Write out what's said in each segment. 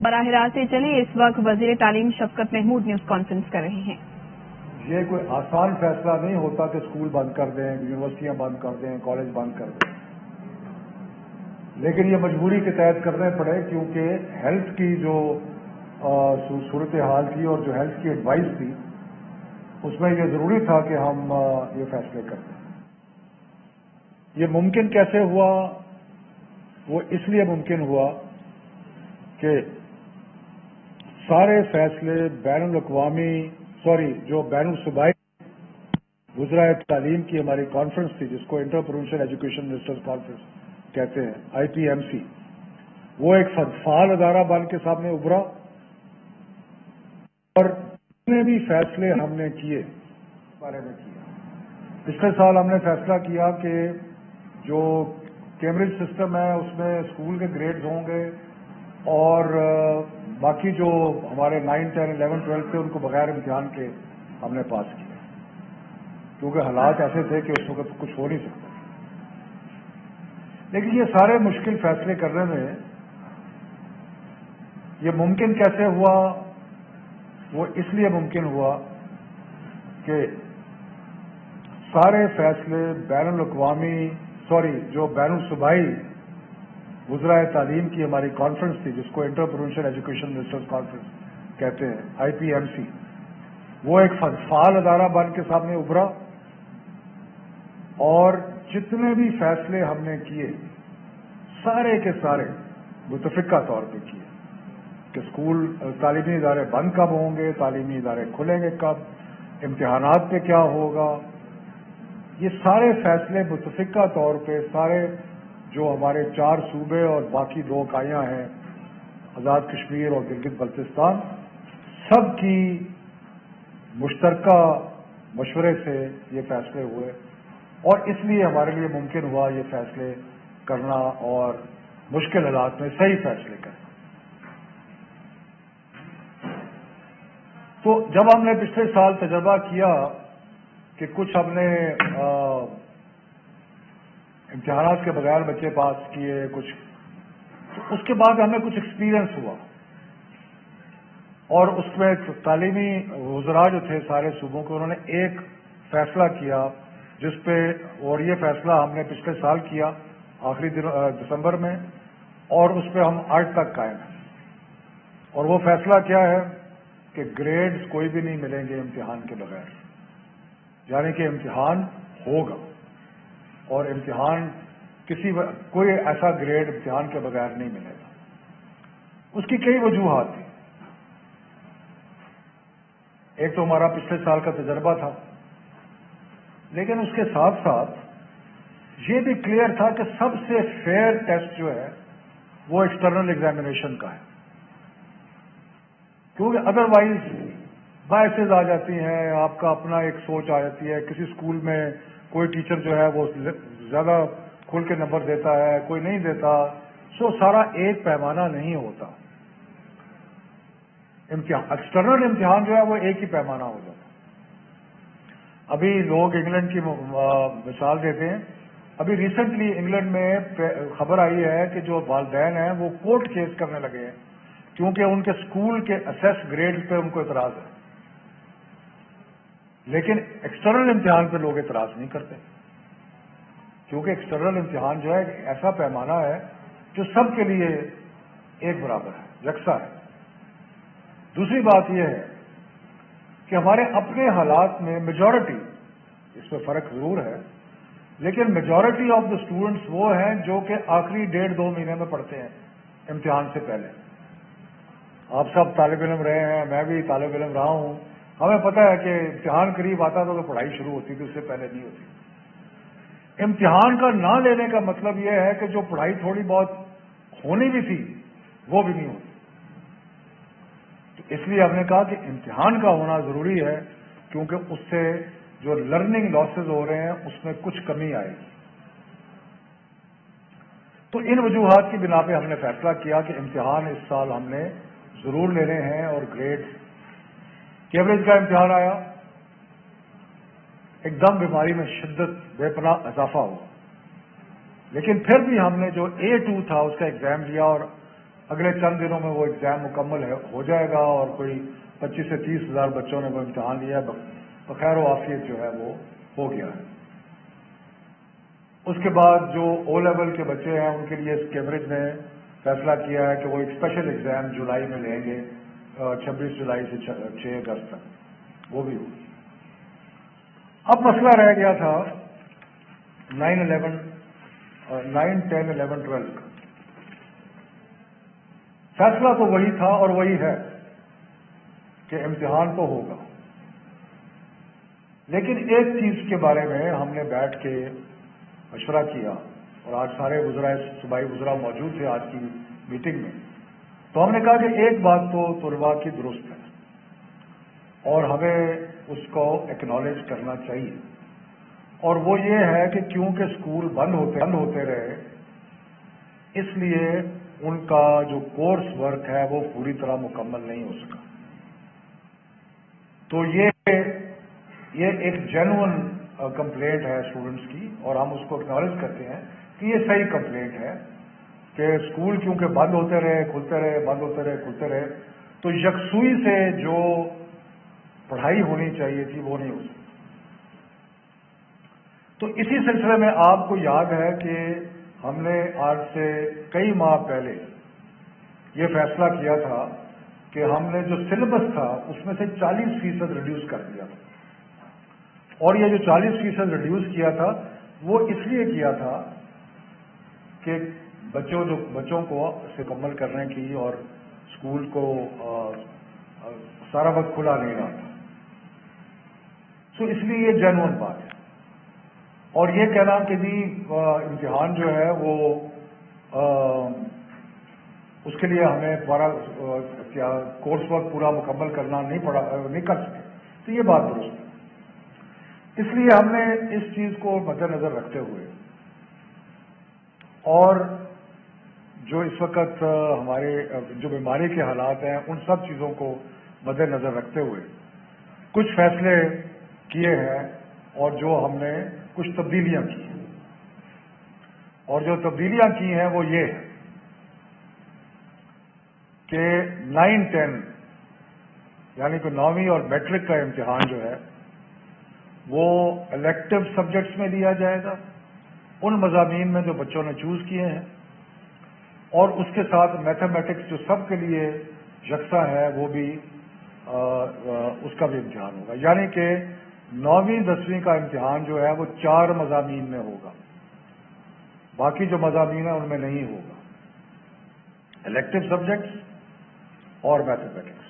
براہ راست چلے اس وقت وزیر تعلیم شفقت محمود نیوز کانفرنس کر رہے ہیں۔ یہ کوئی آسان فیصلہ نہیں ہوتا کہ اسکول بند کر دیں، یونیورسٹیاں بند کر دیں، کالج بند کر دیں، لیکن یہ مجبوری کے تحت کرنے پڑے کیونکہ ہیلتھ کی جو صورتحال تھی اور جو ہیلتھ کی ایڈوائس تھی اس میں یہ ضروری تھا کہ ہم یہ فیصلے کرتے ہیں۔ یہ ممکن کیسے ہوا؟ وہ اس لیے ممکن ہوا کہ سارے فیصلے جو بین الصوبائی وزرائے تعلیم کی ہماری کانفرنس تھی، جس کو inter provincial education ministers conference کہتے ہیں، IPMC، وہ ایک فعال ادارہ بن کے سامنے ابھرا اور جتنے بھی فیصلے ہم نے کیے اس بارے میں کیا۔ پچھلے سال ہم نے فیصلہ کیا کہ جو کیمبرج سسٹم ہے اس میں اسکول کے گریڈز ہوں گے اور باقی جو ہمارے 9, 10, 11, 12 تھے ان کو بغیر امتحان کے ہم نے پاس کیا، کیونکہ حالات ایسے تھے کہ اس وقت کچھ ہو نہیں سکتا۔ لیکن یہ سارے مشکل فیصلے کرنے میں یہ ممکن کیسے ہوا؟ وہ اس لیے ممکن ہوا کہ سارے فیصلے جو بین الصوبائی وزرائے تعلیم کی ہماری کانفرنس تھی، جس کو inter provincial education ministers conference کہتے ہیں، IPMC، وہ ایک فعال ادارہ بن کے سامنے ابھرا اور جتنے بھی فیصلے ہم نے کیے سارے کے سارے متفقہ طور پہ کیے کہ اسکول تعلیمی ادارے بند کب ہوں گے، تعلیمی ادارے کھلیں گے کب، امتحانات پہ کیا ہوگا۔ یہ سارے فیصلے متفقہ طور پہ سارے جو ہمارے 4 صوبے اور باقی 2 اکائیاں ہیں، آزاد کشمیر اور گلگت بلتستان، سب کی مشترکہ مشورے سے یہ فیصلے ہوئے اور اس لیے ہمارے لیے ممکن ہوا یہ فیصلے کرنا اور مشکل حالات میں صحیح فیصلے کرنا۔ تو جب ہم نے پچھلے سال تجربہ کیا کہ کچھ ہم نے امتحانات کے بغیر بچے پاس کیے کچھ، تو اس کے بعد ہمیں کچھ ایکسپیرئنس ہوا اور اس میں تعلیمی وزراء جو تھے سارے صوبوں کے، انہوں نے ایک فیصلہ کیا جس پہ، اور یہ فیصلہ ہم نے پچھلے سال کیا آخری دسمبر میں، اور اس پہ ہم آج تک قائم ہیں۔ اور وہ فیصلہ کیا ہے کہ گریڈز کوئی بھی نہیں ملیں گے امتحان کے بغیر، یعنی کہ امتحان ہوگا اور امتحان کوئی ایسا گریڈ امتحان کے بغیر نہیں ملے گا۔ اس کی کئی وجوہات تھیں۔ ایک تو ہمارا پچھلے سال کا تجربہ تھا، لیکن اس کے ساتھ ساتھ یہ بھی کلیئر تھا کہ سب سے فیئر ٹیسٹ جو ہے وہ ایکسٹرنل ایگزامینیشن کا ہے، کیونکہ ادروائز بائسز آ جاتی ہیں، آپ کا اپنا ایک سوچ آ جاتی ہے۔ کسی اسکول میں کوئی ٹیچر جو ہے وہ زیادہ کھل کے نمبر دیتا ہے، کوئی نہیں دیتا، سارا ایک پیمانہ نہیں ہوتا۔ ایکسٹرنل امتحان جو ہے وہ ایک ہی پیمانہ ہو جاتا۔ ابھی لوگ انگلینڈ کی مثال دیتے ہیں، ابھی ریسنٹلی انگلینڈ میں خبر آئی ہے کہ جو والدین ہیں وہ کورٹ کیس کرنے لگے ہیں کیونکہ ان کے اسکول کے اسیس گریڈ پہ ان کو اعتراض ہے، لیکن ایکسٹرنل امتحان پہ لوگ اعتراض نہیں کرتے، کیونکہ ایکسٹرنل امتحان جو ہے ایک ایسا پیمانہ ہے جو سب کے لیے ایک برابر ہے، یکساں ہے۔ دوسری بات یہ ہے کہ ہمارے اپنے حالات میں میجورٹی، اس میں فرق ضرور ہے، لیکن میجورٹی آف دا اسٹوڈنٹس وہ ہیں جو کہ آخری 1.5-2 مہینے میں پڑھتے ہیں امتحان سے پہلے۔ آپ سب طالب علم رہے ہیں، میں بھی طالب علم رہا ہوں، ہمیں پتہ ہے کہ امتحان قریب آتا تھا تو پڑھائی شروع ہوتی تھی، اس سے پہلے نہیں ہوتی۔ امتحان کا نہ لینے کا مطلب یہ ہے کہ جو پڑھائی تھوڑی بہت ہونی بھی تھی وہ بھی نہیں ہوتی۔ تو اس لیے ہم نے کہا کہ امتحان کا ہونا ضروری ہے، کیونکہ اس سے جو لرننگ لاسز ہو رہے ہیں اس میں کچھ کمی آئے گی۔ تو ان وجوہات کی بنا پہ ہم نے فیصلہ کیا کہ امتحان اس سال ہم نے ضرور لینے ہیں اور گریڈ کیمبرج کا امتحان آیا، ایک دم بیماری میں شدت بے پناہ اضافہ ہوا، لیکن پھر بھی ہم نے جو A2 تھا اس کا ایگزام لیا اور अगले चंद दिनों में वो एग्जाम मुकम्मल हो जाएगा और कोई 25 से 30 हज़ार बच्चों ने वो इम्तिहान लिया है, बखैर आफियत जो है वो हो गया है। उसके बाद जो ओ लेवल के बच्चे हैं उनके लिए कैम्ब्रिज ने फैसला किया है कि वो एक स्पेशल एग्जाम जुलाई में लेंगे, 26 जुलाई से 6 अगस्त तक, वो भी होगी। अब मसला रह गया था 9, 10, 11, 12 का। फैसला तो वही था और वही है कि इम्तिहान तो होगा, लेकिन एक चीज के बारे में हमने बैठ के मशवरा किया और आज सारे सूबाई वज़रा मौजूद थे आज की मीटिंग में। तो हमने कहा कि एक बात तो तुलबा की दुरुस्त है और हमें उसको एक्नॉलेज करना चाहिए, और वो ये है कि क्योंकि स्कूल बंद होते रहे, इसलिए उनका जो कोर्स वर्क है वो पूरी तरह मुकम्मल नहीं हो सका। तो ये एक जेन्युइन कंप्लेंट है स्टूडेंट्स की, और हम उसको एक्नॉलेज करते हैं कि ये सही कंप्लेंट है कि स्कूल क्योंकि बंद होते रहे, खुलते रहे, बंद होते रहे, खुलते रहे, तो यकसुई से जो पढ़ाई होनी चाहिए थी वो नहीं हो सकी। तो इसी सिलसिले में आपको याद है कि हमने आज से कई माह पहले ये फैसला किया था कि हमने जो सिलेबस था उसमें से 40% रिड्यूस कर दिया था, और ये जो 40% रिड्यूस किया था वो इसलिए किया था कि बच्चों को मुकम्मल करने की और स्कूल को सारा वक्त खुला नहीं रहा था। तो इसलिए ये जेन्युइन बात है। और ये कहना कि भी इम्तिहान जो है वो उसके लिए हमें कोर्स वर्क पूरा मुकम्मल करना नहीं कर सके, तो ये बात दुरुस्त है। इसलिए हमने इस चीज को मद्देनजर रखते हुए और जो इस वक्त हमारे जो बीमारी के हालात हैं उन सब चीजों को मद्देनजर रखते हुए कुछ फैसले किए हैं, और जो हमने कुछ तब्दीलियां की हैं। और जो तब्दीलियां की हैं वो ये है कि 9, 10 यानी कि 9वीं और मैट्रिक का इम्तिहान जो है वो इलेक्टिव सब्जेक्ट्स में लिया जाएगा, उन मज़ामीन में जो बच्चों ने चूज किए हैं, और उसके साथ मैथमेटिक्स जो सबके लिए यकसा है वो भी उसका भी इम्तिहान होगा। यानी कि 9वीं 10वीं का इम्तिहान जो है वो 4 मज़ामीन में होगा, बाकी जो मज़ामीन है उनमें नहीं होगा, इलेक्टिव सब्जेक्ट्स और मैथमेटिक्स।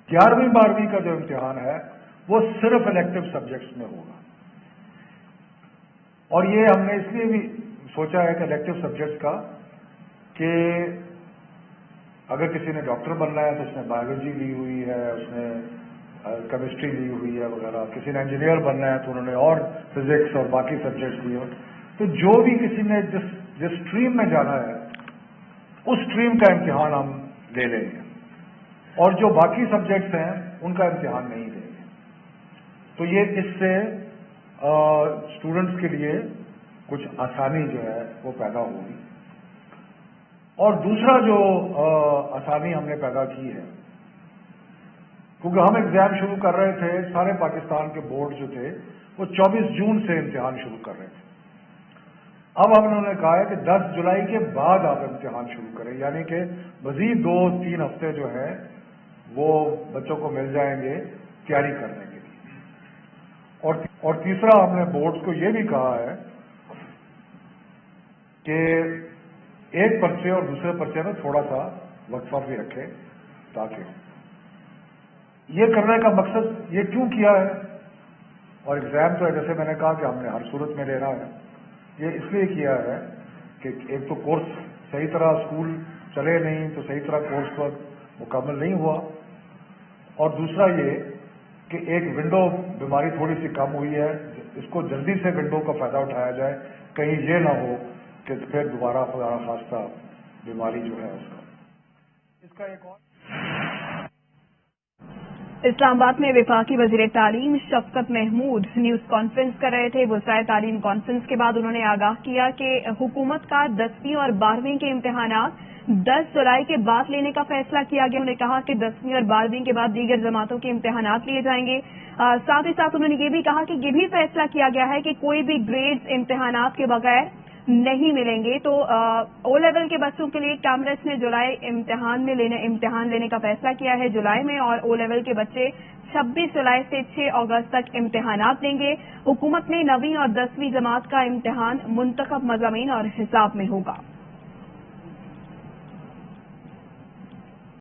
11वीं 12वीं का जो इम्तिहान है वो सिर्फ इलेक्टिव सब्जेक्ट्स में होगा, और ये हमने इसलिए भी सोचा है कि इलेक्टिव सब्जेक्ट्स का कि अगर किसी ने डॉक्टर बनना है तो उसने बायोलॉजी ली हुई है, उसने केमिस्ट्री ली हुई है वगैरह, किसी ने इंजीनियर बनना है तो उन्होंने और फिजिक्स और बाकी सब्जेक्ट्स लिए। तो जो भी किसी ने जिस स्ट्रीम में जाना है उस स्ट्रीम का इम्तिहान हम ले लेंगे, और जो बाकी सब्जेक्ट्स हैं उनका इम्तिहान नहीं लेंगे। तो ये इससे स्टूडेंट्स के लिए कुछ आसानी जो है वो पैदा होगी। और दूसरा जो आसानी हमने पैदा की है, क्योंकि हम एग्जाम शुरू कर रहे थे, सारे पाकिस्तान के बोर्ड जो थे वो 24 जून से इम्तिहान शुरू कर रहे थे। अब हमने कहा है कि 10 जुलाई के बाद आप इम्तिहान शुरू करें, यानी कि मजीद 2-3 हफ्ते जो है वो बच्चों को मिल जाएंगे तैयारी करने के लिए। और तीसरा हमने बोर्ड्स को ये भी कहा है कि एक पर्चे और दूसरे पर्चे में थोड़ा सा वक्फा भी रखें, ताकि ये करने का मकसद ये क्यों किया है, और एग्जाम तो जैसे मैंने कहा कि हमने हर सूरत में लेना है, ये इसलिए किया है कि एक तो कोर्स सही तरह स्कूल चले नहीं, तो सही तरह कोर्स पर मुकम्मल नहीं हुआ, और दूसरा ये कि एक विंडो बीमारी थोड़ी सी कम हुई है, इसको जल्दी से विंडो का फायदा उठाया जाए, कहीं ये ना हो कि फिर दोबारा खुदा खास्ता बीमारी जो है इसका एक और। इस्लामाबाद में वफाकी वजीर तालीम शफकत महमूद न्यूज कॉन्फ्रेंस कर रहे थे। वज़ाए तालीम कॉन्फ्रेंस के बाद उन्होंने आगाह किया कि हुकूमत का 10वीं और 12वीं के इम्तिहानात 10 जुलाई के बाद लेने का फैसला किया गया। उन्होंने कहा कि 10वीं और 12वीं के बाद दीगर जमातों के इम्तिहानात लिए जाएंगे। साथ ही साथ उन्होंने ये भी कहा कि ये भी फैसला किया गया है कि कोई भी ग्रेड्स इम्तिहानात के बगैर नहीं मिलेंगे। तो ओ लेवल के बच्चों के लिए कांग्रेस ने जुलाई इम्तिहान लेने का फैसला किया है जुलाई में, और ओ लेवल के बच्चे 26 जुलाई से 6 अगस्त तक इम्तिहानात देंगे। हुकूमत ने 9वीं और 10वीं जमात का इम्तिहान मुंतखब मज़ामीन और हिसाब में होगा।